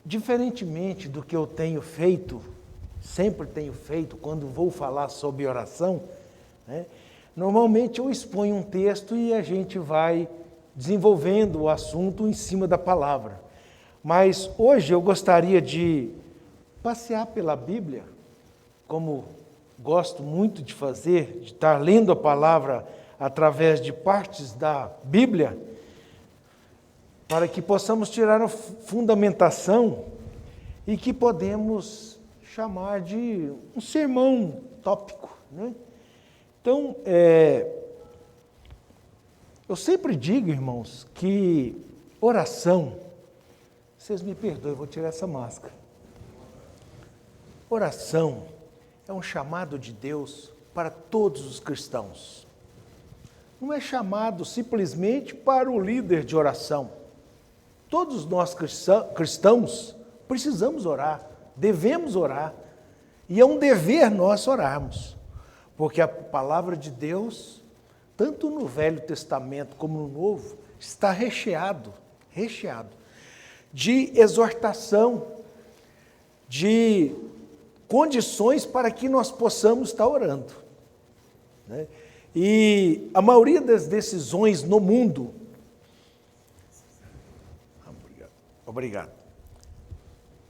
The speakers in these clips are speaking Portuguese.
Diferentemente do que eu tenho feito, sempre tenho feito quando vou falar sobre oração, né? Normalmente eu exponho um texto e a gente vai desenvolvendo o assunto em cima da palavra. Mas hoje eu gostaria de passear pela Bíblia, como gosto muito de fazer, de estar lendo a palavra através de partes da Bíblia, para que possamos tirar a fundamentação e que podemos chamar de um sermão tópico, né? Então, eu sempre digo, irmãos, que oração, vocês me perdoem, eu vou tirar essa máscara. Oração é um chamado de Deus para todos os cristãos. Não é chamado simplesmente para o líder de oração. Todos nós cristãos precisamos orar, devemos orar, e é um dever nós orarmos, porque a palavra de Deus, tanto no Velho Testamento como no Novo, está recheado de exortação, de condições para que nós possamos estar orando, né? E a maioria das decisões no mundo, obrigado.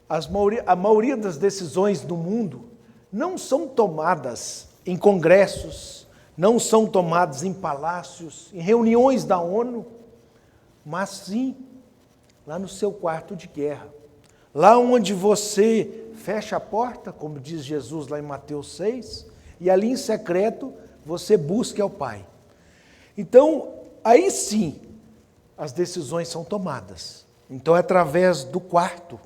A maioria das decisões no mundo não são tomadas em congressos, não são tomadas em palácios, em reuniões da ONU, mas sim lá no seu quarto de guerra. Lá onde você fecha a porta, como diz Jesus lá em Mateus 6, e ali em secreto você busca ao Pai. Então, aí sim, as decisões são tomadas. Então, é através do quarto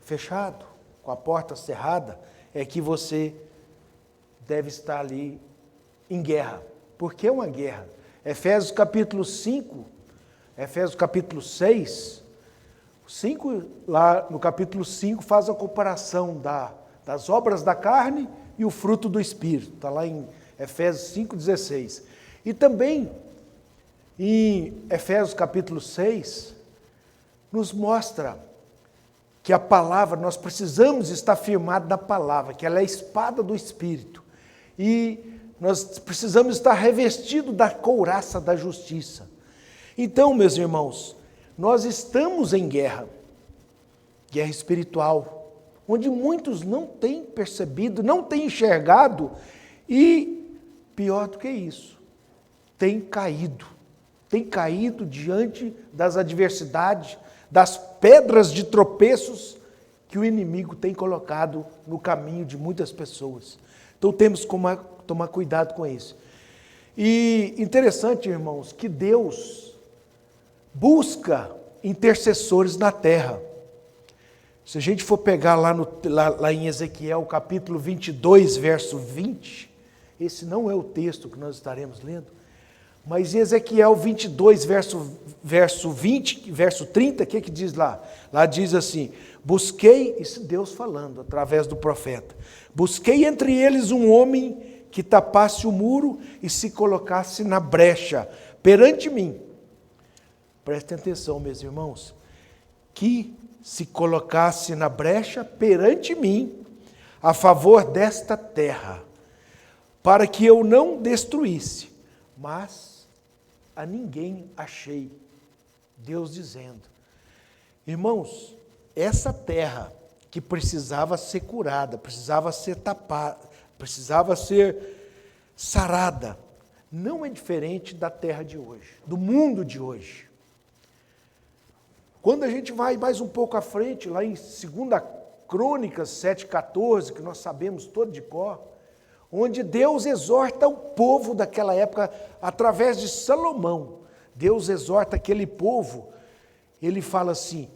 fechado, com a porta cerrada, é que você deve estar ali em guerra. Porque é uma guerra. Efésios capítulo 5, Efésios capítulo 6, lá no capítulo 5 faz a comparação das obras da carne e o fruto do Espírito. Está lá em Efésios 5,16. E também em Efésios capítulo 6, nos mostra que a palavra, nós precisamos estar firmados na palavra, que ela é a espada do Espírito. E nós precisamos estar revestidos da couraça da justiça. Então, meus irmãos, nós estamos em guerra espiritual, onde muitos não têm percebido, não têm enxergado e, pior do que isso, têm caído diante das adversidades, das pedras de tropeços que o inimigo tem colocado no caminho de muitas pessoas. Então temos que tomar cuidado com isso. E interessante, irmãos, que Deus busca intercessores na terra. Se a gente for pegar lá em Ezequiel, capítulo 22, verso 20, esse não é o texto que nós estaremos lendo, mas em Ezequiel 22, verso 20, verso 30, o que diz lá? Lá diz assim: busquei, isso Deus falando através do profeta, busquei entre eles um homem que tapasse o muro e se colocasse na brecha perante mim. Prestem atenção, meus irmãos, que se colocasse na brecha perante mim, a favor desta terra, para que eu não destruísse, mas a ninguém achei. Deus dizendo, irmãos, essa terra que precisava ser curada, precisava ser tapada, precisava ser sarada, não é diferente da terra de hoje, do mundo de hoje. Quando a gente vai mais um pouco à frente, lá em 2 Crônicas 7,14, que nós sabemos todo de cor, onde Deus exorta o povo daquela época, através de Salomão. Deus exorta aquele povo, ele fala assim,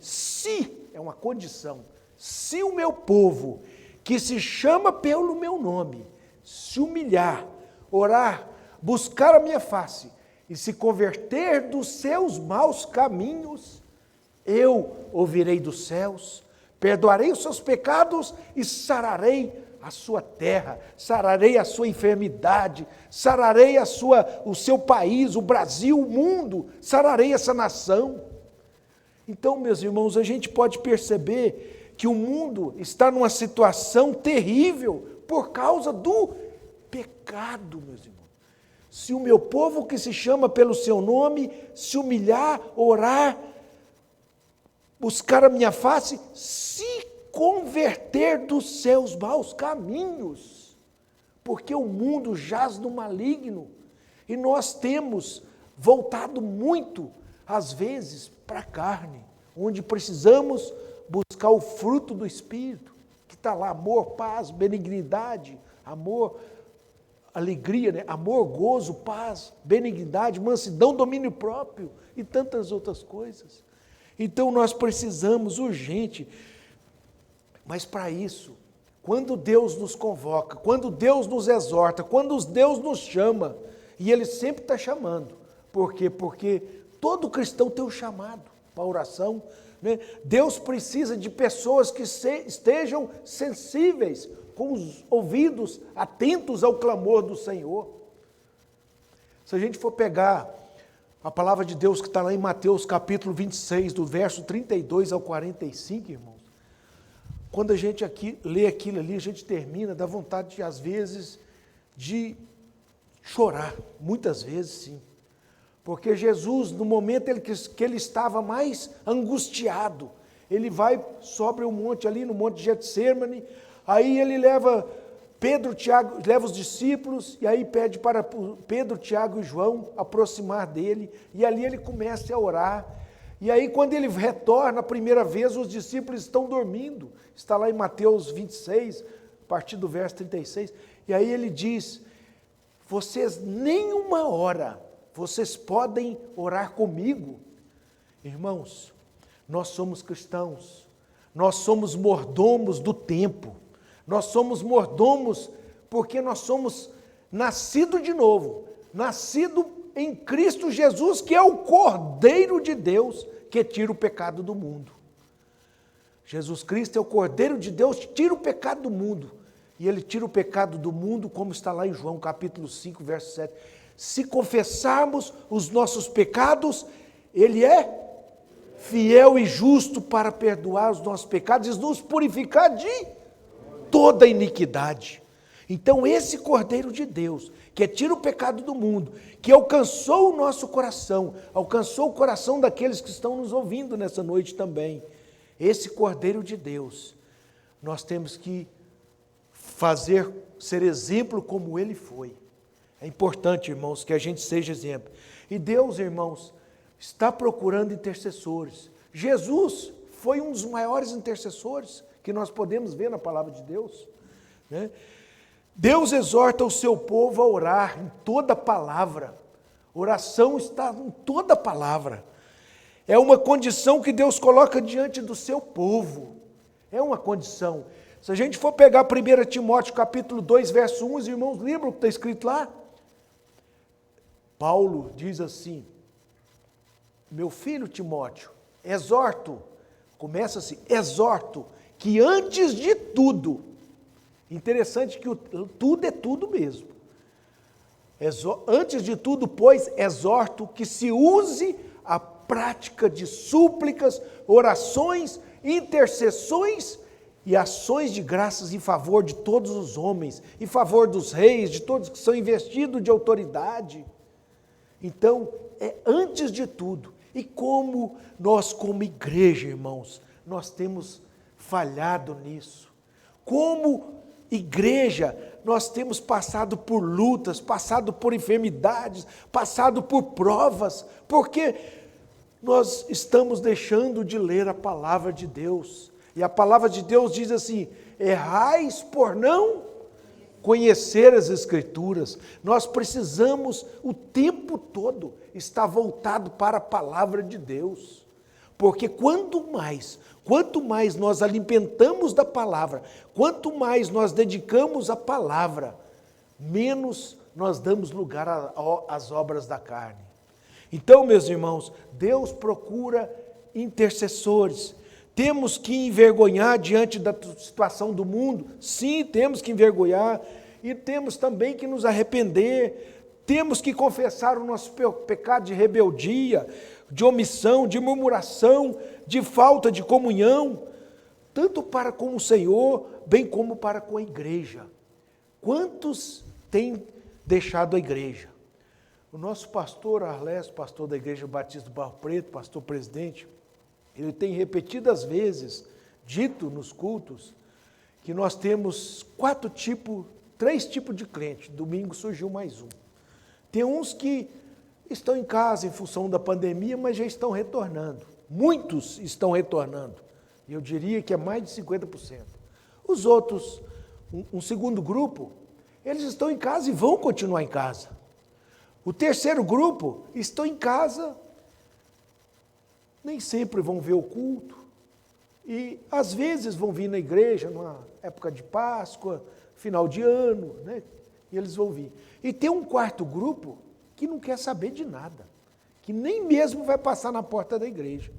é uma condição, se o meu povo, que se chama pelo meu nome, se humilhar, orar, buscar a minha face, e se converter dos seus maus caminhos, eu ouvirei dos céus, perdoarei os seus pecados e sararei a sua terra, sararei a sua enfermidade, sararei o seu país, o Brasil, o mundo, sararei essa nação. Então, meus irmãos, a gente pode perceber que o mundo está numa situação terrível por causa do pecado, meus irmãos. Se o meu povo que se chama pelo seu nome se humilhar, orar, buscar a minha face, se converter dos seus maus caminhos, porque o mundo jaz no maligno e nós temos voltado muito, às vezes, para a carne, onde precisamos buscar o fruto do Espírito, que está lá, amor, paz, benignidade, amor, alegria, né? Amor, gozo, paz, benignidade, mansidão, domínio próprio e tantas outras coisas. Então nós precisamos urgente, mas para isso, quando Deus nos convoca, quando Deus nos exorta, quando Deus nos chama, e Ele sempre está chamando, por quê? Porque todo cristão tem um chamado para a oração, né? Deus precisa de pessoas que estejam sensíveis, com os ouvidos atentos ao clamor do Senhor. Se a gente for pegar a palavra de Deus que está lá em Mateus capítulo 26, do verso 32 ao 45, irmãos, quando a gente aqui lê aquilo ali, a gente termina, dá vontade, às vezes, de chorar, muitas vezes sim. Porque Jesus, no momento que ele estava mais angustiado, ele vai sobre o monte ali, no monte de Getsêmani, aí ele leva Pedro, Tiago, leva os discípulos, e aí pede para Pedro, Tiago e João aproximar dele, e ali ele começa a orar, e aí quando ele retorna a primeira vez, os discípulos estão dormindo, está lá em Mateus 26, a partir do verso 36, e aí ele diz, vocês nem uma hora, vocês podem orar comigo? Irmãos, nós somos cristãos, nós somos mordomos do tempo, nós somos mordomos porque nós somos nascidos de novo, nascido em Cristo Jesus, que é o Cordeiro de Deus, que tira o pecado do mundo. Jesus Cristo é o Cordeiro de Deus que tira o pecado do mundo, e Ele tira o pecado do mundo, como está lá em João capítulo 5, verso 7. Se confessarmos os nossos pecados, Ele é fiel e justo para perdoar os nossos pecados e nos purificar de toda iniquidade. Então esse Cordeiro de Deus, que tira o pecado do mundo, que alcançou o nosso coração, alcançou o coração daqueles que estão nos ouvindo nessa noite também, esse Cordeiro de Deus, nós temos que ser exemplo como Ele foi. É importante, irmãos, que a gente seja exemplo. E Deus, irmãos, está procurando intercessores. Jesus foi um dos maiores intercessores que nós podemos ver na palavra de Deus, né? Deus exorta o seu povo a orar em toda palavra. Oração está em toda palavra. É uma condição que Deus coloca diante do seu povo. É uma condição. Se a gente for pegar 1 Timóteo capítulo 2, verso 1, os irmãos lembram o que está escrito lá? Paulo diz assim, meu filho Timóteo, exorto, começa assim, exorto, que antes de tudo, interessante que tudo é tudo mesmo, antes de tudo, pois, exorto que se use a prática de súplicas, orações, intercessões e ações de graças em favor de todos os homens, em favor dos reis, de todos que são investidos de autoridade. Então, é antes de tudo. E como nós, como igreja, irmãos, nós temos falhado nisso. Como igreja, nós temos passado por lutas, passado por enfermidades, passado por provas, porque nós estamos deixando de ler a palavra de Deus. E a palavra de Deus diz assim, errais por não conhecer as Escrituras. Nós precisamos o tempo todo estar voltado para a palavra de Deus, porque quanto mais nós alimentamos da palavra, quanto mais nós dedicamos à palavra, menos nós damos lugar às obras da carne. Então, meus irmãos, Deus procura intercessores. Temos que envergonhar diante da situação do mundo? Sim, temos que envergonhar. E temos também que nos arrepender. Temos que confessar o nosso pecado de rebeldia, de omissão, de murmuração, de falta de comunhão, tanto para com o Senhor, bem como para com a igreja. Quantos têm deixado a igreja? O nosso pastor Arles, pastor da Igreja Batista do Barro Preto, pastor presidente, ele tem repetidas vezes dito nos cultos que nós temos três tipos de crente. Domingo surgiu mais um. Tem uns que estão em casa em função da pandemia, mas já estão retornando. Muitos estão retornando. Eu diria que é mais de 50%. Os outros, um segundo grupo, eles estão em casa e vão continuar em casa. O terceiro grupo estão em casa, nem sempre vão ver o culto, e às vezes vão vir na igreja, numa época de Páscoa, final de ano, né? E eles vão vir. E tem um quarto grupo que não quer saber de nada, que nem mesmo vai passar na porta da igreja.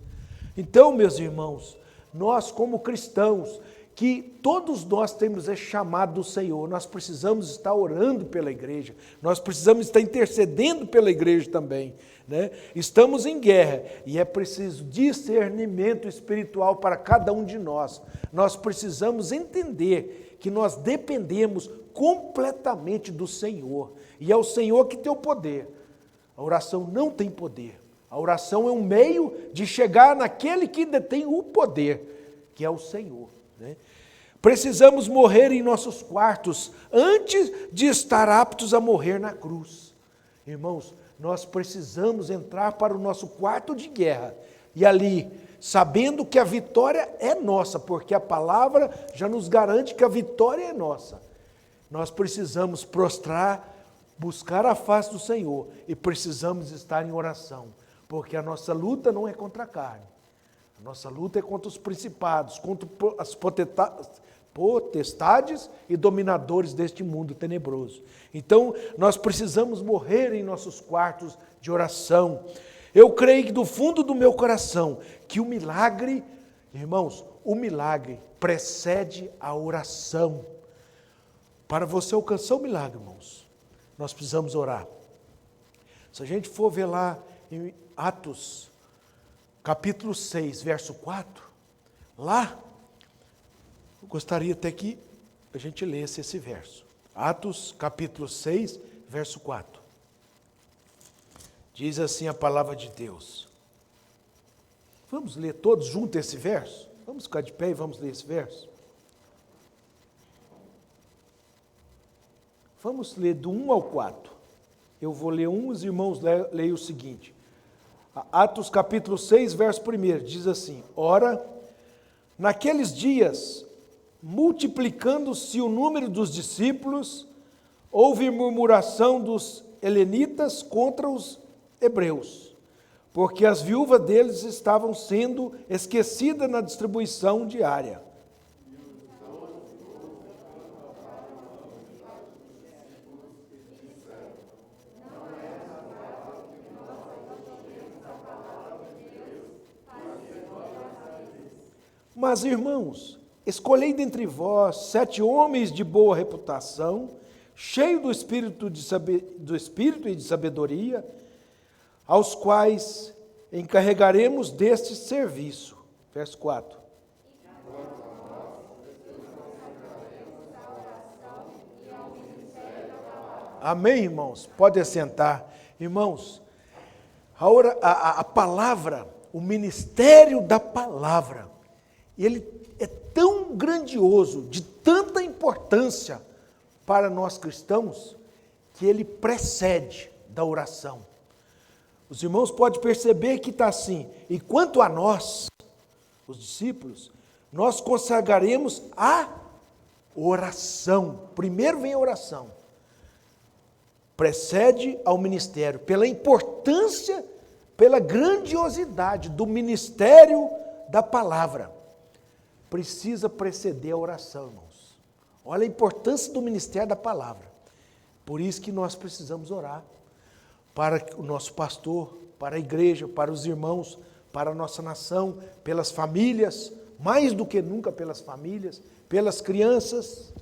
Então, meus irmãos, nós como cristãos, que todos nós temos esse chamado do Senhor, nós precisamos estar orando pela igreja, nós precisamos estar intercedendo pela igreja também, né? Estamos em guerra e é preciso discernimento espiritual para cada um de nós. Nós precisamos entender que nós dependemos completamente do Senhor, e é o Senhor que tem o poder. A oração não tem poder, a oração é um meio de chegar naquele que detém o poder, que é o Senhor. Né? Precisamos morrer em nossos quartos antes de estar aptos a morrer na cruz. Irmãos, nós precisamos entrar para o nosso quarto de guerra e ali, sabendo que a vitória é nossa, porque a palavra já nos garante que a vitória é nossa. Nós precisamos prostrar, buscar a face do Senhor e precisamos estar em oração, porque a nossa luta não é contra a carne. A nossa luta é contra os principados, contra as potestades e dominadores deste mundo tenebroso. Então, nós precisamos morrer em nossos quartos de oração. Eu creio que do fundo do meu coração, que o milagre, irmãos, o milagre precede a oração. Para você alcançar o milagre, irmãos, nós precisamos orar. Se a gente for ver lá em Atos, capítulo 6, verso 4, lá, eu gostaria até que a gente lesse esse verso. Atos, capítulo 6, verso 4. Diz assim a palavra de Deus. Vamos ler todos juntos esse verso? Vamos ficar de pé e vamos ler esse verso? Vamos ler do 1 ao 4. Eu vou ler os irmãos leem o seguinte. Atos capítulo 6, verso 1, diz assim: Ora, naqueles dias, multiplicando-se o número dos discípulos, houve murmuração dos helenitas contra os hebreus, porque as viúvas deles estavam sendo esquecidas na distribuição diária. Mas, irmãos, escolhei dentre vós 7 homens de boa reputação, cheios do espírito e de sabedoria, aos quais encarregaremos deste serviço. Verso 4. Amém, irmãos? Pode assentar. Irmãos, a palavra, o ministério da palavra, ele é tão grandioso, de tanta importância para nós cristãos, que ele precede da oração. Os irmãos podem perceber que está assim: e quanto a nós, os discípulos, nós consagraremos a oração. Primeiro vem a oração, precede ao ministério, pela importância, pela grandiosidade do ministério da palavra. Precisa preceder a oração, irmãos. Olha a importância do ministério da palavra. Por isso que nós precisamos orar para o nosso pastor, para a igreja, para os irmãos, para a nossa nação, pelas famílias, mais do que nunca pelas famílias, pelas crianças,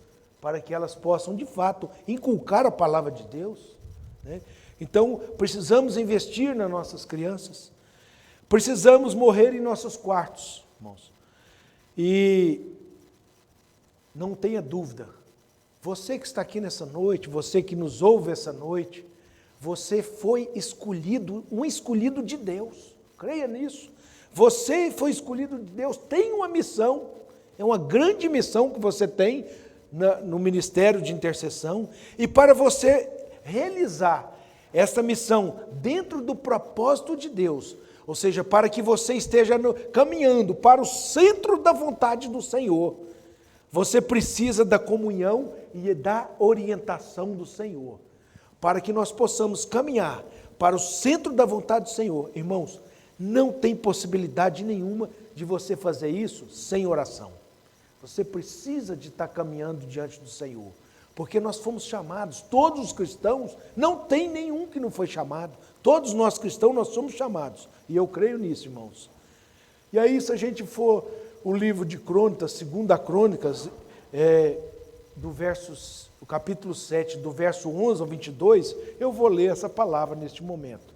para que elas possam, de fato, inculcar a palavra de Deus, né? Então, precisamos investir nas nossas crianças. Precisamos morrer em nossos quartos, irmãos. E não tenha dúvida, você que está aqui nessa noite, você que nos ouve essa noite, você foi escolhido, um escolhido de Deus. Creia nisso. Você foi escolhido de Deus, tem uma missão, é uma grande missão que você tem no ministério de intercessão, e para você realizar essa missão dentro do propósito de Deus, ou seja, para que você esteja caminhando para o centro da vontade do Senhor, você precisa da comunhão e da orientação do Senhor, para que nós possamos caminhar para o centro da vontade do Senhor. Irmãos, não tem possibilidade nenhuma de você fazer isso sem oração. Você precisa de estar caminhando diante do Senhor, porque nós fomos chamados, todos os cristãos, não tem nenhum que não foi chamado, todos nós cristãos nós somos chamados, e eu creio nisso, irmãos. E aí, se a gente for o livro de Crônicas, 2 Crônicas, o capítulo 7, do verso 11 ao 22, eu vou ler essa palavra neste momento.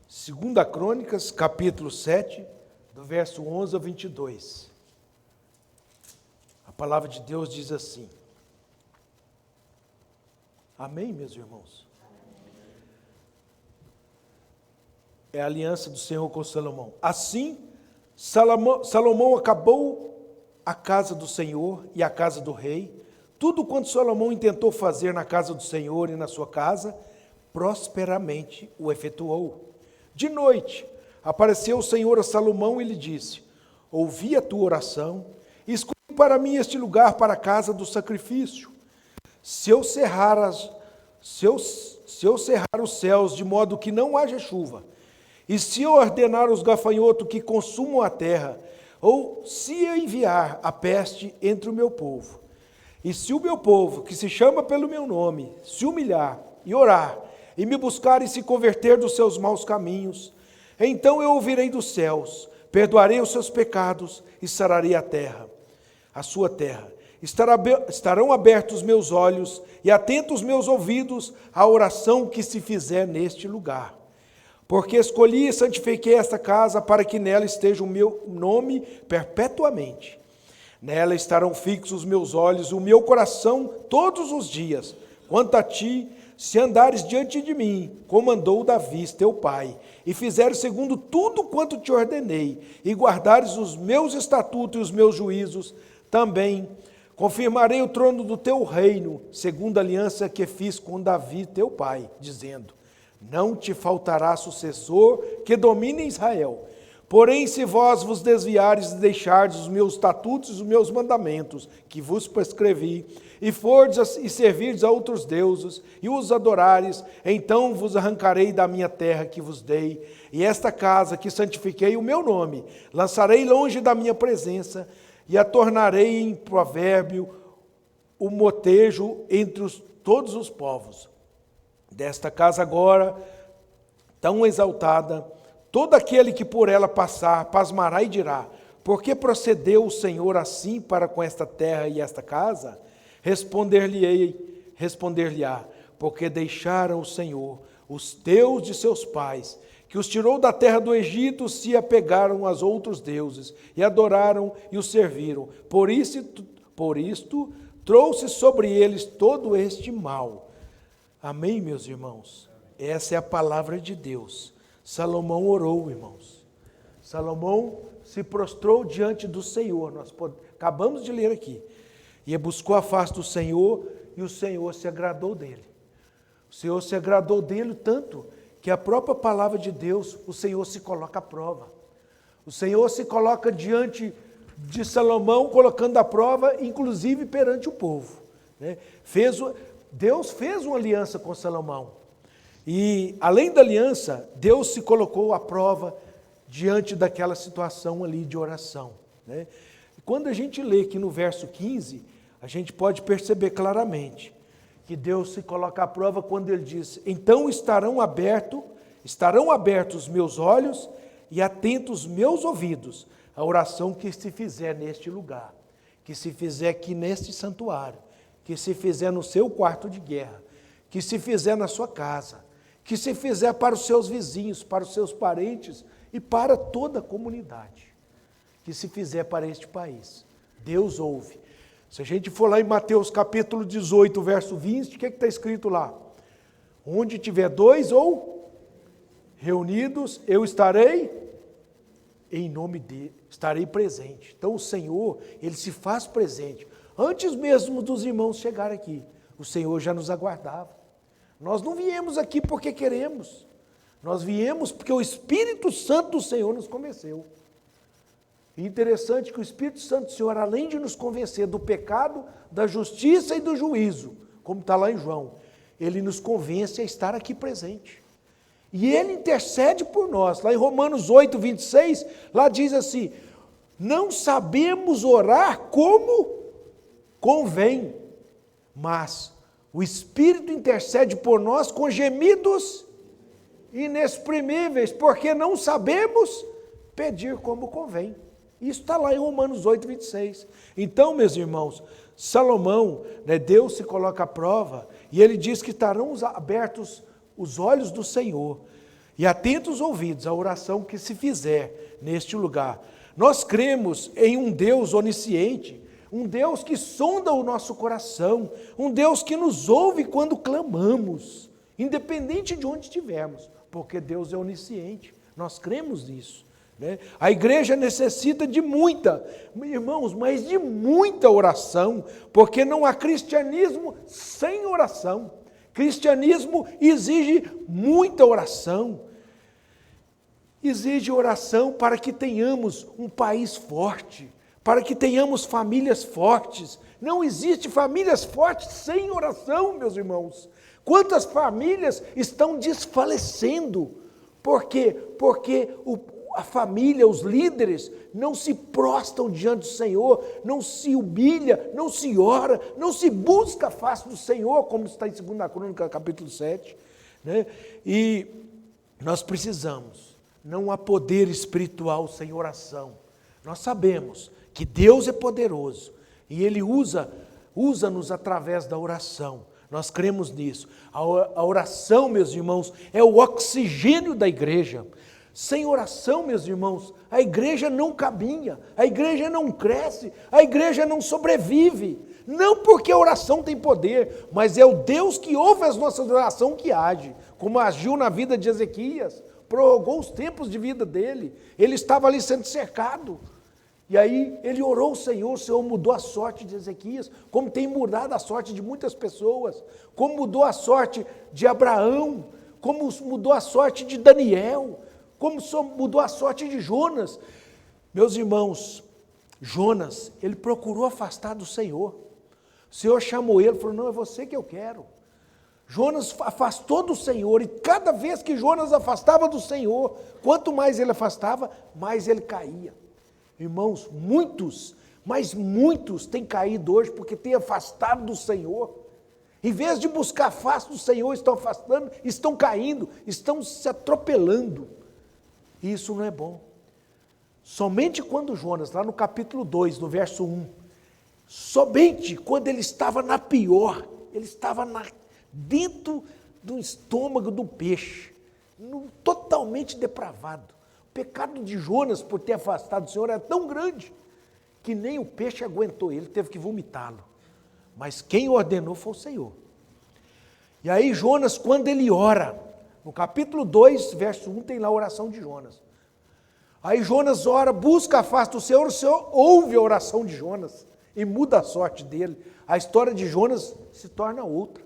2 Crônicas, capítulo 7, do verso 11 ao 22. A palavra de Deus diz assim. Amém, meus irmãos? É a aliança do Senhor com Salomão. Assim, Salomão acabou a casa do Senhor e a casa do rei. Tudo quanto Salomão intentou fazer na casa do Senhor e na sua casa, prosperamente o efetuou. De noite, apareceu o Senhor a Salomão e lhe disse: ouvi a tua oração, escolhi para mim este lugar para a casa do sacrifício. Se eu cerrar os céus de modo que não haja chuva, e se eu ordenar os gafanhotos que consumam a terra, ou se eu enviar a peste entre o meu povo, e se o meu povo, que se chama pelo meu nome, se humilhar e orar, e me buscar e se converter dos seus maus caminhos, então eu ouvirei dos céus, perdoarei os seus pecados e sararei a terra, a sua terra. Estarão abertos os meus olhos e atentos os meus ouvidos à oração que se fizer neste lugar. Porque escolhi e santifiquei esta casa para que nela esteja o meu nome perpetuamente. Nela estarão fixos os meus olhos e o meu coração todos os dias. Quanto a ti, se andares diante de mim, como andou Davi, teu pai, e fizeres segundo tudo quanto te ordenei, e guardares os meus estatutos e os meus juízos, também confirmarei o trono do teu reino, segundo a aliança que fiz com Davi, teu pai, dizendo: não te faltará sucessor que domine Israel. Porém, se vós vos desviares e deixardes os meus estatutos e os meus mandamentos, que vos prescrevi, e fordes e servirdes a outros deuses, e os adorares, então vos arrancarei da minha terra que vos dei, e esta casa que santifiquei o meu nome, lançarei longe da minha presença, e a tornarei em provérbio, o motejo entre todos os povos. Desta casa agora, tão exaltada, todo aquele que por ela passar, pasmará e dirá: por que procedeu o Senhor assim para com esta terra e esta casa? Responder-lhe-á, porque deixaram o Senhor, os Deus de seus pais, que os tirou da terra do Egito, se apegaram aos outros deuses, e adoraram e os serviram. Por isto trouxe sobre eles todo este mal. Amém, meus irmãos? Essa é a palavra de Deus. Salomão orou, irmãos. Salomão se prostrou diante do Senhor. Nós acabamos de ler aqui. E buscou a face do Senhor, e o Senhor se agradou dele. O Senhor se agradou dele tanto que a própria palavra de Deus, o Senhor se coloca à prova. O Senhor se coloca diante de Salomão, colocando à prova, inclusive perante o povo. Deus fez uma aliança com Salomão. E, além da aliança, Deus se colocou à prova diante daquela situação ali de oração. Quando a gente lê aqui no verso 15, a gente pode perceber claramente que Deus se coloca à prova quando Ele diz: então estarão abertos os meus olhos e atentos os meus ouvidos à oração que se fizer neste lugar, que se fizer aqui neste santuário, que se fizer no seu quarto de guerra, que se fizer na sua casa, que se fizer para os seus vizinhos, para os seus parentes e para toda a comunidade, que se fizer para este país. Deus ouve. Se a gente for lá em Mateus capítulo 18, verso 20, o que está escrito lá? Onde tiver dois ou reunidos, eu estarei em nome dele, estarei presente. Então o Senhor, Ele se faz presente. Antes mesmo dos irmãos chegarem aqui, o Senhor já nos aguardava. Nós não viemos aqui porque queremos, nós viemos porque o Espírito Santo do Senhor nos convenceu. E interessante que o Espírito Santo do Senhor, além de nos convencer do pecado, da justiça e do juízo, como está lá em João, Ele nos convence a estar aqui presente. E Ele intercede por nós. Lá em Romanos 8, 26, lá diz assim, não sabemos orar como convém, mas o Espírito intercede por nós com gemidos inexprimíveis, porque não sabemos pedir como convém. Isso está lá em Romanos 8, 26. Então, meus irmãos, Salomão, Deus se coloca à prova, e ele diz que estarão abertos os olhos do Senhor, e atentos os ouvidos à oração que se fizer neste lugar. Nós cremos em um Deus onisciente, um Deus que sonda o nosso coração, um Deus que nos ouve quando clamamos, independente de onde estivermos, porque Deus é onisciente, nós cremos nisso. A igreja necessita de muita, irmãos, mas de muita oração, porque não há cristianismo sem oração. Cristianismo exige muita oração, exige oração para que tenhamos um país forte, para que tenhamos famílias fortes. Não existe famílias fortes sem oração, meus irmãos. Quantas famílias estão desfalecendo? Por quê? Porque a família, os líderes, não se prostam diante do Senhor, não se humilha, não se ora, não se busca a face do Senhor, como está em 2 Crônicas, capítulo 7. E nós precisamos, não há poder espiritual sem oração. Nós sabemos que Deus é poderoso e Ele usa-nos através da oração. Nós cremos nisso. A oração, meus irmãos, é o oxigênio da igreja. Sem oração, meus irmãos, a igreja não caminha, a igreja não cresce, a igreja não sobrevive. Não porque a oração tem poder, mas é o Deus que ouve as nossas orações que age, como agiu na vida de Ezequias, prorrogou os tempos de vida dele, ele estava ali sendo cercado. E aí ele orou ao Senhor, o Senhor mudou a sorte de Ezequias, como tem mudado a sorte de muitas pessoas, como mudou a sorte de Abraão, como mudou a sorte de Daniel, como mudou a sorte de Jonas. Meus irmãos, Jonas, ele procurou afastar do Senhor. O Senhor chamou ele e falou, não, é você que eu quero. Jonas afastou do Senhor, e cada vez que Jonas afastava do Senhor, quanto mais ele afastava, mais ele caía. Irmãos, muitos, mas muitos têm caído hoje porque têm afastado do Senhor. Em vez de buscar a face do Senhor, estão afastando, estão caindo, estão se atropelando. E isso não é bom. Somente quando Jonas, lá no capítulo 2, no verso 1, somente quando ele estava na pior, ele estava dentro do estômago do peixe, totalmente depravado. O pecado de Jonas por ter afastado do Senhor era tão grande que nem o peixe aguentou ele, teve que vomitá-lo. Mas quem ordenou foi o Senhor. E aí Jonas, quando ele ora, no capítulo 2, verso 1, tem lá a oração de Jonas. Aí Jonas ora, busca a face do Senhor, o Senhor ouve a oração de Jonas e muda a sorte dele. A história de Jonas se torna outra.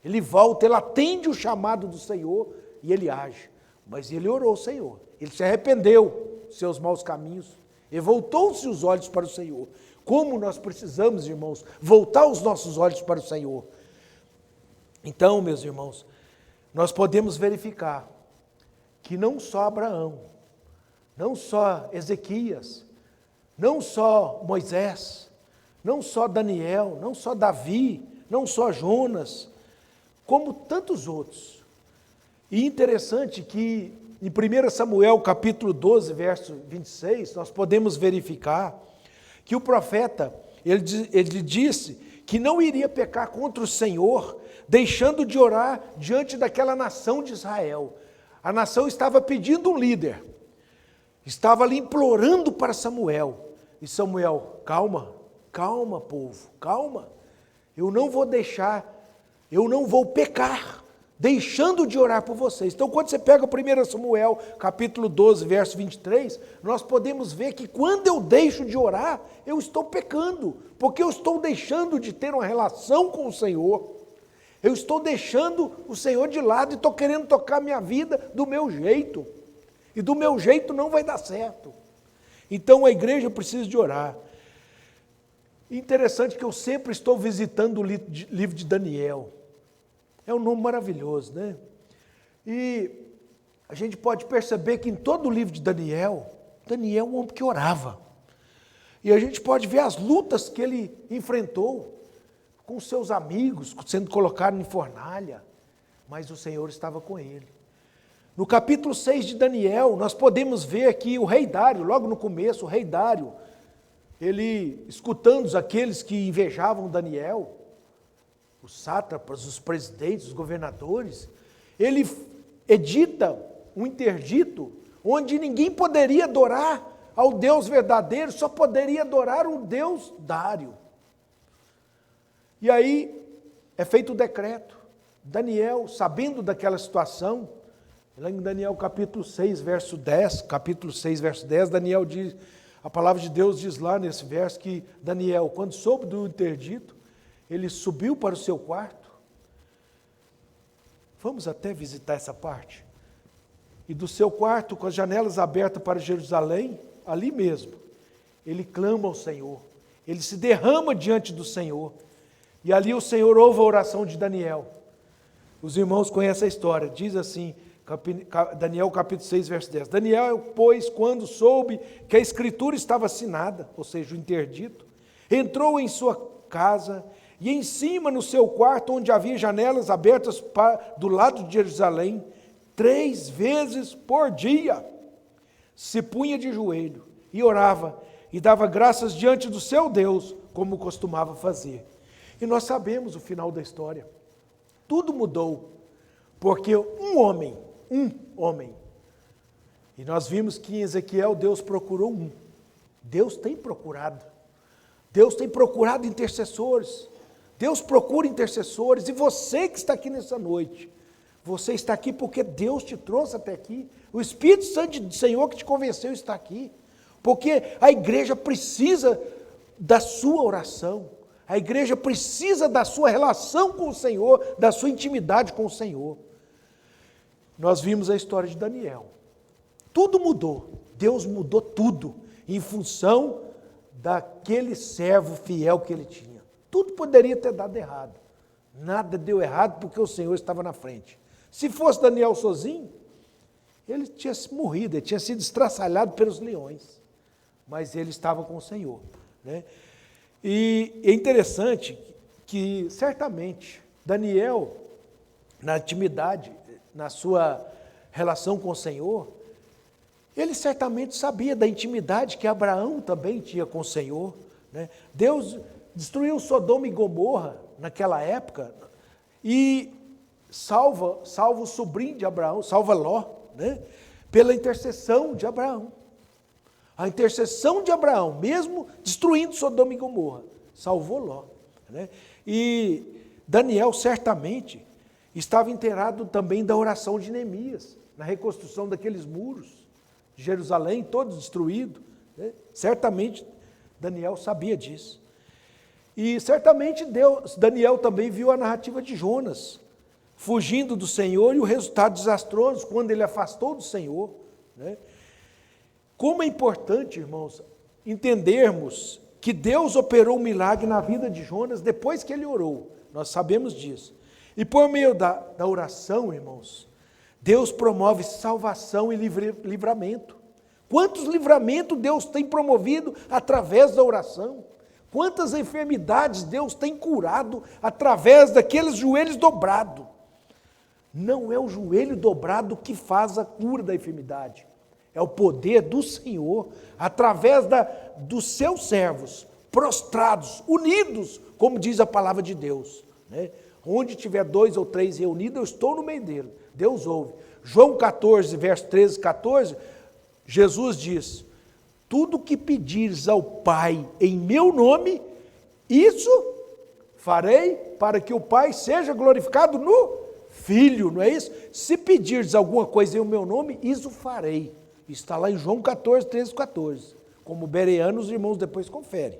Ele volta, ele atende o chamado do Senhor e ele age. Mas ele orou ao Senhor, ele se arrependeu dos seus maus caminhos e voltou-se os olhos para o Senhor. Como nós precisamos, irmãos, voltar os nossos olhos para o Senhor. Então, meus irmãos, nós podemos verificar que não só Abraão, não só Ezequias, não só Moisés, não só Daniel, não só Davi, não só Jonas, como tantos outros. E interessante que em 1 Samuel capítulo 12, verso 26, nós podemos verificar que o profeta, ele disse que não iria pecar contra o Senhor, deixando de orar diante daquela nação de Israel. A nação estava pedindo um líder, estava ali implorando para Samuel. E Samuel, calma, calma, povo, calma. Eu não vou pecar, deixando de orar por vocês. Então, quando você pega o 1 Samuel, capítulo 12, verso 23, nós podemos ver que quando eu deixo de orar, eu estou pecando, porque eu estou deixando de ter uma relação com o Senhor. Eu estou deixando o Senhor de lado e estou querendo tocar minha vida do meu jeito. E do meu jeito não vai dar certo. Então a igreja precisa de orar. Interessante que eu sempre estou visitando o livro de Daniel. É um nome maravilhoso, né? E a gente pode perceber que em todo o livro de Daniel, Daniel é um homem que orava. E a gente pode ver as lutas que ele enfrentou com seus amigos, sendo colocado em fornalha, mas o Senhor estava com ele. No capítulo 6 de Daniel, nós podemos ver que o rei Dário, logo no começo, o rei Dário, ele, escutando aqueles que invejavam Daniel, os sátrapas, os presidentes, os governadores, ele edita um interdito, onde ninguém poderia adorar ao Deus verdadeiro, só poderia adorar o Deus Dário. E aí é feito o decreto. Daniel, sabendo daquela situação, lá em Daniel capítulo 6, verso 10, Daniel diz, a palavra de Deus diz lá nesse verso que Daniel, quando soube do interdito, ele subiu para o seu quarto. Vamos até visitar essa parte. E do seu quarto, com as janelas abertas para Jerusalém, ali mesmo, ele clama ao Senhor, ele se derrama diante do Senhor. E ali o Senhor ouve a oração de Daniel. Os irmãos conhecem a história. Diz assim, Daniel capítulo 6, verso 10. Daniel, pois, quando soube que a escritura estava assinada, ou seja, o interdito, entrou em sua casa e em cima no seu quarto, onde havia janelas abertas do lado de Jerusalém, 3 vezes por dia, se punha de joelho e orava e dava graças diante do seu Deus, como costumava fazer. E nós sabemos o final da história. Tudo mudou, porque um homem, e nós vimos que em Ezequiel Deus procurou um. Deus tem procurado intercessores. Deus procura intercessores, e você que está aqui nessa noite, você está aqui porque Deus te trouxe até aqui. O Espírito Santo do Senhor que te convenceu está aqui, porque a igreja precisa da sua oração. A igreja precisa da sua relação com o Senhor, da sua intimidade com o Senhor. Nós vimos a história de Daniel. Tudo mudou. Deus mudou tudo em função daquele servo fiel que ele tinha. Tudo poderia ter dado errado. Nada deu errado porque o Senhor estava na frente. Se fosse Daniel sozinho, ele tinha morrido, ele tinha sido estraçalhado pelos leões. Mas ele estava com o Senhor, né? E é interessante que, certamente, Daniel, na intimidade, na sua relação com o Senhor, ele certamente sabia da intimidade que Abraão também tinha com o Senhor, né? Deus destruiu Sodoma e Gomorra naquela época e salva o sobrinho de Abraão, salva Ló, né? Pela intercessão de Abraão. A intercessão de Abraão, mesmo destruindo Sodoma e Gomorra, salvou Ló, né? E Daniel certamente estava inteirado também da oração de Neemias, na reconstrução daqueles muros de Jerusalém, todos destruídos, né? Certamente Daniel sabia disso. E certamente Daniel também viu a narrativa de Jonas, fugindo do Senhor, e o resultado desastroso quando ele afastou do Senhor, né? Como é importante, irmãos, entendermos que Deus operou um milagre na vida de Jonas depois que ele orou. Nós sabemos disso. E por meio da oração, irmãos, Deus promove salvação e livramento. Quantos livramentos Deus tem promovido através da oração? Quantas enfermidades Deus tem curado através daqueles joelhos dobrados? Não é o joelho dobrado que faz a cura da enfermidade. É o poder do Senhor, através dos seus servos, prostrados, unidos, como diz a palavra de Deus, né? Onde tiver 2 ou 3 reunidos, eu estou no meio dele. Deus ouve. João 14, verso 13 e 14, Jesus diz: tudo que pedires ao Pai em meu nome, isso farei para que o Pai seja glorificado no Filho, não é isso? Se pedires alguma coisa em meu nome, isso farei. Está lá em João 14, 13 e 14. Como Bereano, os irmãos depois conferem.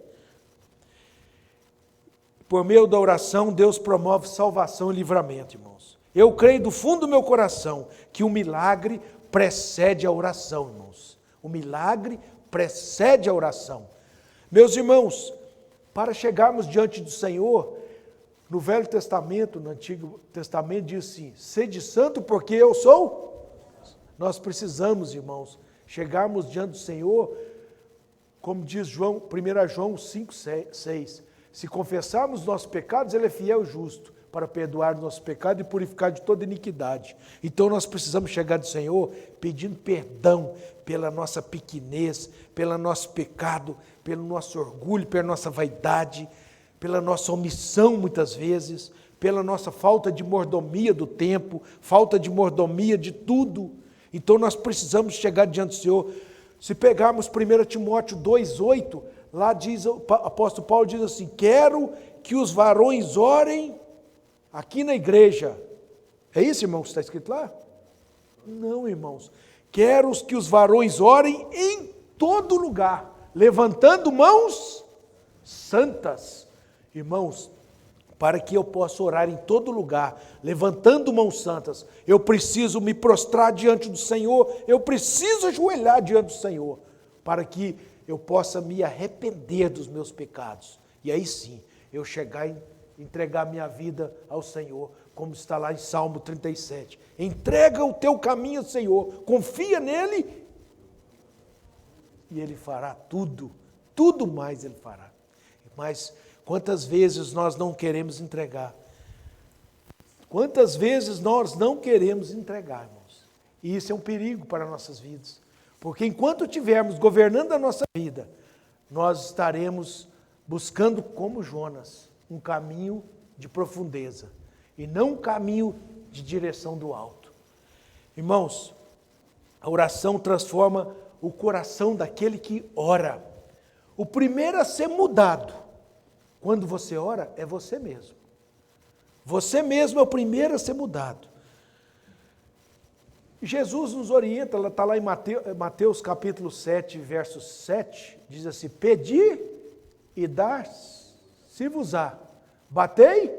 Por meio da oração, Deus promove salvação e livramento, irmãos. Eu creio do fundo do meu coração que o milagre precede a oração, irmãos. O milagre precede a oração. Meus irmãos, para chegarmos diante do Senhor, no Velho Testamento, no Antigo Testamento, diz assim: sede santo porque eu sou. Nós precisamos, irmãos, chegarmos diante do Senhor, como diz 1 João 5, 6. Se confessarmos nossos pecados, Ele é fiel e justo para perdoar nossos pecados e purificar de toda iniquidade. Então nós precisamos chegar do Senhor pedindo perdão pela nossa pequenez, pelo nosso pecado, pelo nosso orgulho, pela nossa vaidade, pela nossa omissão muitas vezes, pela nossa falta de mordomia do tempo, falta de mordomia de tudo. Então nós precisamos chegar diante do Senhor. Se pegarmos 1 Timóteo 2,8, lá diz, o apóstolo Paulo diz assim: quero que os varões orem aqui na igreja. É isso, irmão, que está escrito lá? Não, irmãos. Quero que os varões orem em todo lugar, levantando mãos santas. Irmãos, para que eu possa orar em todo lugar, levantando mãos santas, eu preciso me prostrar diante do Senhor, eu preciso ajoelhar diante do Senhor, para que eu possa me arrepender dos meus pecados. E aí sim, eu chegar e entregar minha vida ao Senhor, como está lá em Salmo 37. Entrega o teu caminho ao Senhor, confia nele, e Ele fará tudo, tudo mais Ele fará. Mas quantas vezes nós não queremos entregar? Quantas vezes nós não queremos entregar, irmãos? E isso é um perigo para nossas vidas. Porque enquanto estivermos governando a nossa vida, nós estaremos buscando, como Jonas, um caminho de profundeza e não um caminho de direção do alto. Irmãos, a oração transforma o coração daquele que ora. O primeiro a ser mudado, quando você ora, é você mesmo. Você mesmo é o primeiro a ser mudado. Jesus nos orienta, ela está lá em Mateus capítulo 7, verso 7, diz assim: pedi e dar-se-vos-á, batei,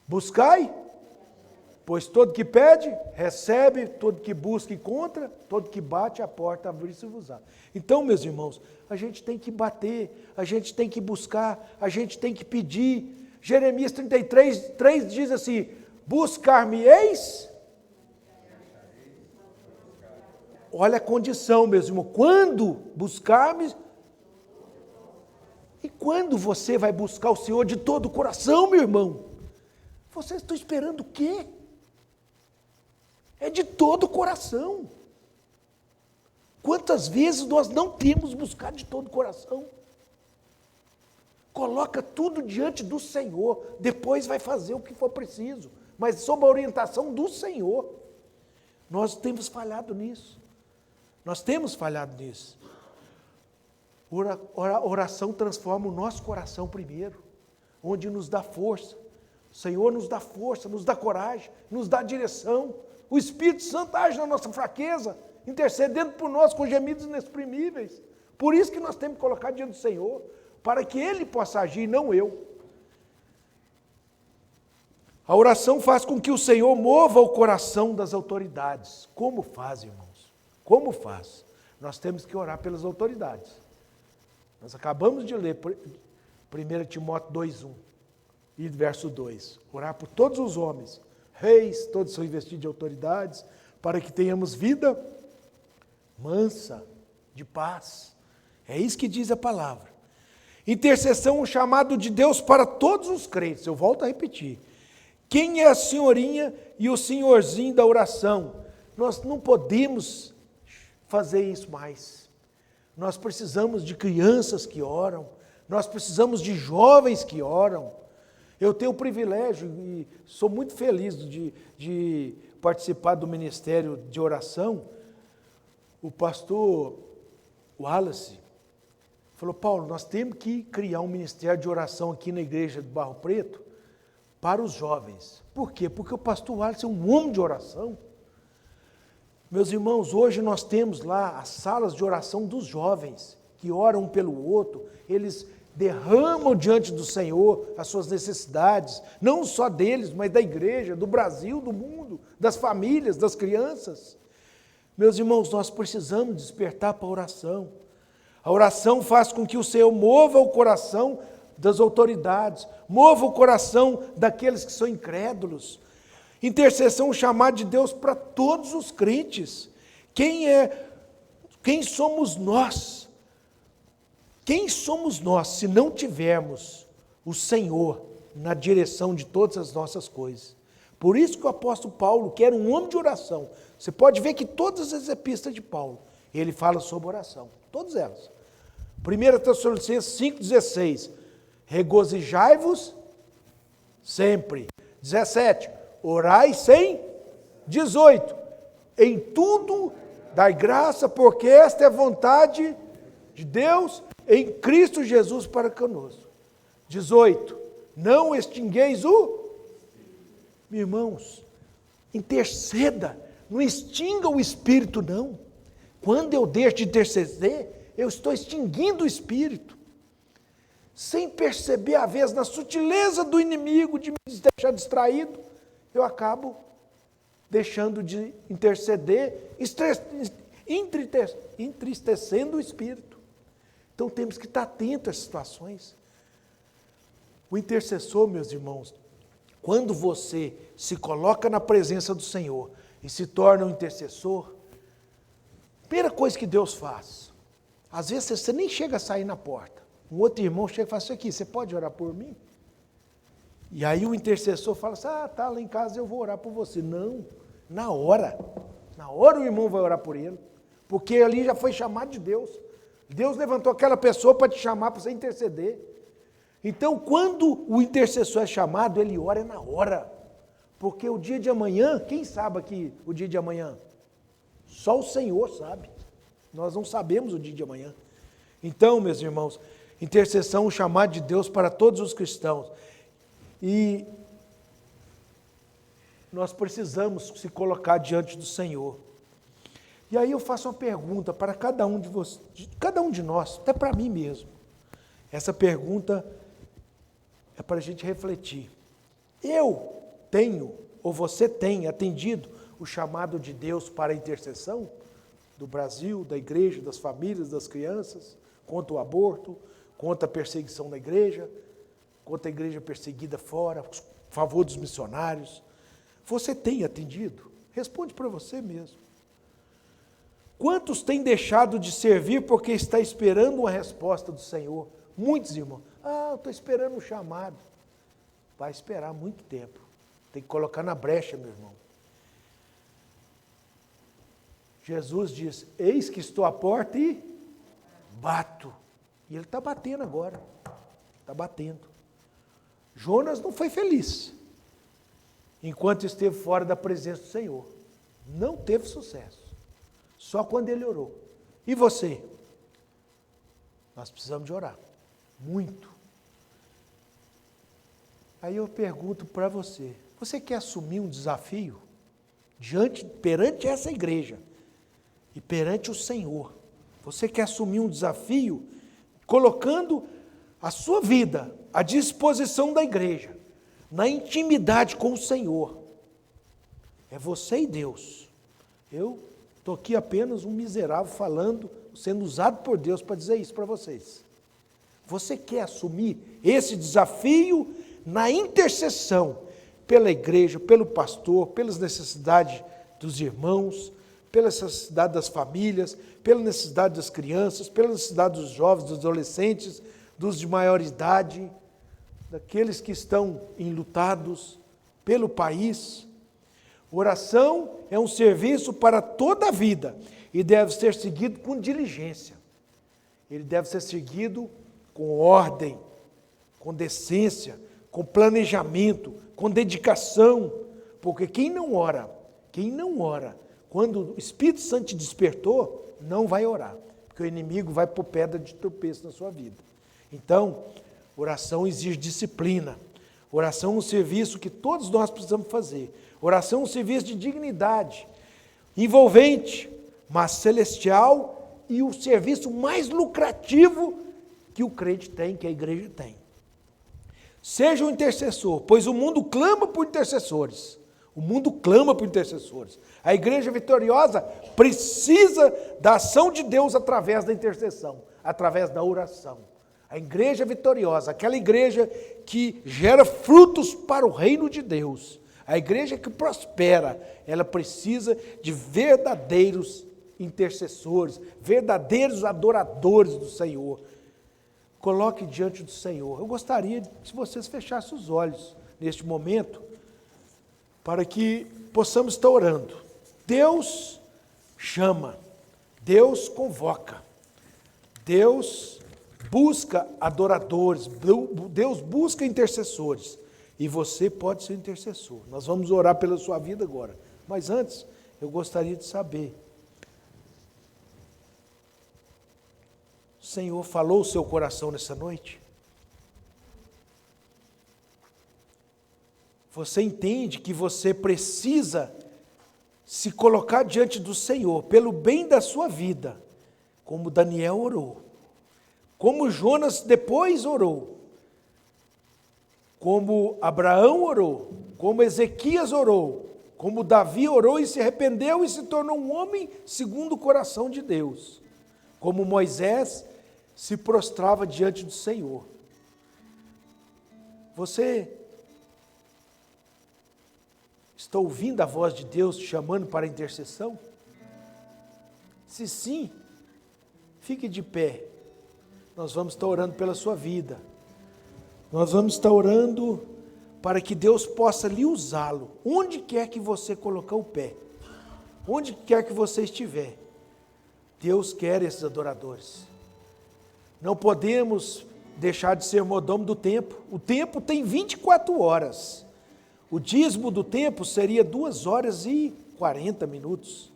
buscai, pois todo que pede, recebe, todo que busca, encontra, todo que bate, a porta abrir-se-vos-á. Então, meus irmãos, a gente tem que bater, a gente tem que buscar, a gente tem que pedir. Jeremias 33, 3 diz assim: buscar-me-eis. Olha a condição, meus irmãos, quando buscar-me. E quando você vai buscar o Senhor de todo o coração, meu irmão? Vocês estão esperando o quê? É de todo o coração. Quantas vezes nós não temos buscado de todo o coração? Coloca tudo diante do Senhor, depois vai fazer o que for preciso, mas sob a orientação do Senhor. Nós temos falhado nisso. Nós temos falhado nisso. A oração transforma o nosso coração primeiro, onde nos dá força. O Senhor nos dá força, nos dá coragem, nos dá direção. O Espírito Santo age na nossa fraqueza, intercedendo por nós com gemidos inexprimíveis. Por isso que nós temos que colocar diante do Senhor, para que Ele possa agir, não eu. A oração faz com que o Senhor mova o coração das autoridades. Como faz, irmãos? Como faz? Nós temos que orar pelas autoridades. Nós acabamos de ler 1 Timóteo 2:1 e verso 2. Orar por todos os homens, reis, todos são investidos de autoridades, para que tenhamos vida mansa, de paz. É isso que diz a palavra. Intercessão, um chamado de Deus para todos os crentes. Eu volto a repetir. Quem é a senhorinha e o senhorzinho da oração? Nós não podemos fazer isso mais. Nós precisamos de crianças que oram. Nós precisamos de jovens que oram. Eu tenho o privilégio e sou muito feliz de participar do ministério de oração. O pastor Wallace falou: Paulo, nós temos que criar um ministério de oração aqui na igreja do Barro Preto para os jovens. Por quê? Porque o pastor Wallace é um homem de oração. Meus irmãos, hoje nós temos lá as salas de oração dos jovens, que oram um pelo outro, eles derramam diante do Senhor as suas necessidades, não só deles, mas da igreja, do Brasil, do mundo, das famílias, das crianças. Meus irmãos, nós precisamos despertar para a oração. A oração faz com que o Senhor mova o coração das autoridades, mova o coração daqueles que são incrédulos. Intercessão é um chamado de Deus para todos os crentes. Quem somos nós? Quem somos nós se não tivermos o Senhor na direção de todas as nossas coisas? Por isso que o apóstolo Paulo, que era um homem de oração, você pode ver que todas as epístolas de Paulo, ele fala sobre oração, todas elas. 1 Tessalonicenses 5,16, regozijai-vos sempre. 17, orai sem. 18, em tudo dai graça, porque esta é a vontade de Deus em Cristo Jesus para conosco. 18, não extingueis o... Irmãos, interceda, não extinga o Espírito não. Quando eu deixo de interceder, eu estou extinguindo o Espírito. Sem perceber, às vezes, na sutileza do inimigo de me deixar distraído, eu acabo deixando de interceder, entristecendo o Espírito. Então temos que estar atentos às situações. O intercessor, meus irmãos, quando você se coloca na presença do Senhor e se torna um intercessor, primeira coisa que Deus faz, às vezes você nem chega a sair na porta, um outro irmão chega e fala: isso aqui, você pode orar por mim? E aí o intercessor fala assim: tá, lá em casa eu vou orar por você. Não, na hora o irmão vai orar por ele, porque ali já foi chamado de Deus. Deus levantou aquela pessoa para te chamar, para você interceder. Então, quando o intercessor é chamado, ele ora na hora. Porque o dia de amanhã, quem sabe aqui o dia de amanhã? Só o Senhor sabe. Nós não sabemos o dia de amanhã. Então, meus irmãos, intercessão é um chamado de Deus para todos os cristãos. E nós precisamos se colocar diante do Senhor. E aí eu faço uma pergunta para cada um de vocês, cada um de nós, até para mim mesmo. Essa pergunta é para a gente refletir. Eu tenho, ou você tem atendido o chamado de Deus para a intercessão do Brasil, da igreja, das famílias, das crianças, contra o aborto, contra a perseguição da igreja, contra a igreja perseguida fora, a favor dos missionários? Você tem atendido? Responde para você mesmo. Quantos têm deixado de servir porque está esperando uma resposta do Senhor? Muitos, irmãos. Eu estou esperando um chamado. Vai esperar muito tempo. Tem que colocar na brecha, meu irmão. Jesus diz: eis que estou à porta e bato. E ele está batendo agora. Está batendo. Jonas não foi feliz enquanto esteve fora da presença do Senhor. Não teve sucesso. Só quando ele orou. E você? Nós precisamos de orar. Muito. Aí eu pergunto para você: você quer assumir um desafio perante essa igreja e perante o Senhor? Você quer assumir um desafio colocando a sua vida à disposição da igreja, na intimidade com o Senhor? É você e Deus. Eu estou aqui apenas um miserável falando, sendo usado por Deus para dizer isso para vocês. Você quer assumir esse desafio na intercessão pela igreja, pelo pastor, pelas necessidades dos irmãos, pela necessidade das famílias, pela necessidade das crianças, pela necessidade dos jovens, dos adolescentes, dos de maior idade, daqueles que estão enlutados, pelo país? Oração é um serviço para toda a vida e deve ser seguido com diligência. Ele deve ser seguido com ordem, com decência, com planejamento, com dedicação, porque quem não ora, quando o Espírito Santo te despertou, não vai orar, porque o inimigo vai pôr pedra de tropeço na sua vida. Então, oração exige disciplina. Oração é um serviço que todos nós precisamos fazer. Oração é um serviço de dignidade, envolvente, mas celestial, e o serviço mais lucrativo que o crente tem, que a igreja tem. Seja um intercessor, pois o mundo clama por intercessores. O mundo clama por intercessores. A igreja vitoriosa precisa da ação de Deus através da intercessão, através da oração. A igreja vitoriosa, aquela igreja que gera frutos para o reino de Deus, a igreja que prospera, ela precisa de verdadeiros intercessores, verdadeiros adoradores do Senhor. Coloque diante do Senhor. Eu gostaria que vocês fechassem os olhos neste momento, para que possamos estar orando. Deus chama, Deus convoca, Deus busca adoradores, Deus busca intercessores, e você pode ser intercessor. Nós vamos orar pela sua vida agora, mas antes eu gostaria de saber, o Senhor falou o seu coração nessa noite? Você entende que você precisa se colocar diante do Senhor, pelo bem da sua vida, como Daniel orou, como Jonas depois orou, como Abraão orou, como Ezequias orou, como Davi orou e se arrependeu e se tornou um homem segundo o coração de Deus, como Moisés se prostrava diante do Senhor. Você está ouvindo a voz de Deus te chamando para a intercessão? Se sim, fique de pé. Nós vamos estar orando pela sua vida. Nós vamos estar orando para que Deus possa lhe usá-lo, onde quer que você colocar o pé, onde quer que você estiver. Deus quer esses adoradores. Não podemos deixar de ser mordomo do tempo. O tempo tem 24 horas. O dízimo do tempo seria 2 horas e 40 minutos.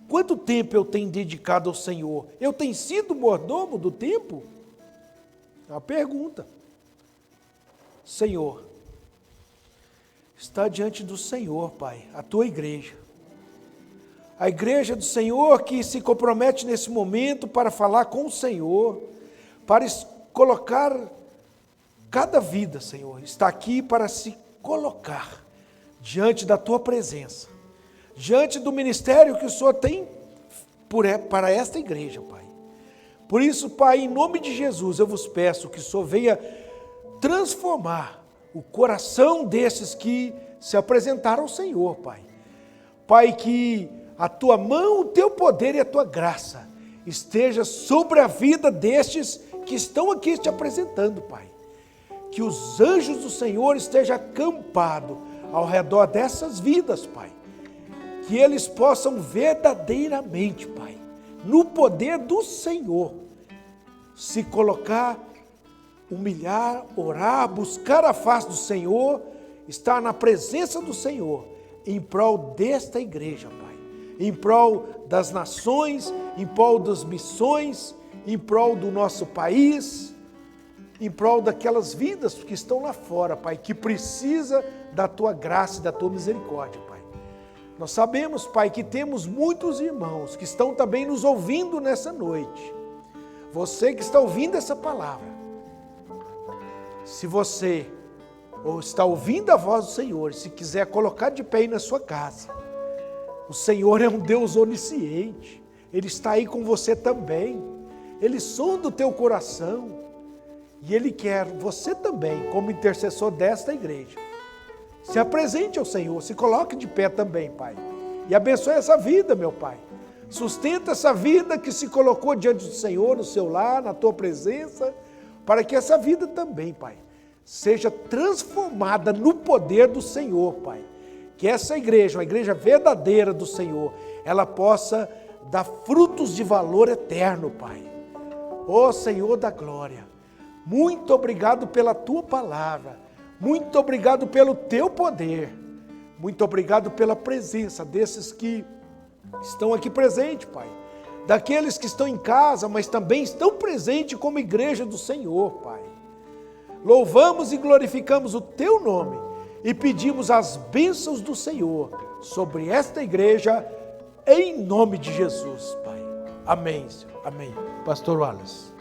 Quanto tempo eu tenho dedicado ao Senhor? Eu tenho sido mordomo do tempo? É uma pergunta. Senhor, está diante do Senhor, Pai, a tua igreja. A igreja do Senhor que se compromete nesse momento para falar com o Senhor, para colocar cada vida, Senhor, está aqui para se colocar diante da tua presença, diante do ministério que o Senhor tem para esta igreja, Pai. Por isso, Pai, em nome de Jesus, eu vos peço que o Senhor venha transformar o coração desses que se apresentaram ao Senhor, Pai. Pai, que a tua mão, o teu poder e a tua graça esteja sobre a vida destes que estão aqui te apresentando, Pai. Que os anjos do Senhor estejam acampados ao redor dessas vidas, Pai. Que eles possam verdadeiramente, Pai, no poder do Senhor, se colocar, humilhar, orar, buscar a face do Senhor, estar na presença do Senhor, em prol desta igreja, Pai. Em prol das nações, em prol das missões, em prol do nosso país, em prol daquelas vidas que estão lá fora, Pai, que precisa da tua graça e da tua misericórdia, Pai. Nós sabemos, Pai, que temos muitos irmãos que estão também nos ouvindo nessa noite. Você que está ouvindo essa palavra, se você ou está ouvindo a voz do Senhor, se quiser colocar de pé aí na sua casa, o Senhor é um Deus onisciente, Ele está aí com você também, Ele sonda o teu coração, e Ele quer você também, como intercessor desta igreja. Se apresente ao Senhor, se coloque de pé também, Pai, e abençoe essa vida, meu Pai. Sustenta essa vida que se colocou diante do Senhor, no seu lar, na tua presença, para que essa vida também, Pai, seja transformada no poder do Senhor, Pai. Que essa igreja, uma igreja verdadeira do Senhor, ela possa dar frutos de valor eterno, Pai. Ó Senhor da glória, muito obrigado pela tua palavra. Muito obrigado pelo teu poder. Muito obrigado pela presença desses que estão aqui presentes, Pai. Daqueles que estão em casa, mas também estão presentes como igreja do Senhor, Pai. Louvamos e glorificamos o teu nome e pedimos as bênçãos do Senhor sobre esta igreja, em nome de Jesus, Pai. Amém, Senhor. Amém. Pastor Wallace.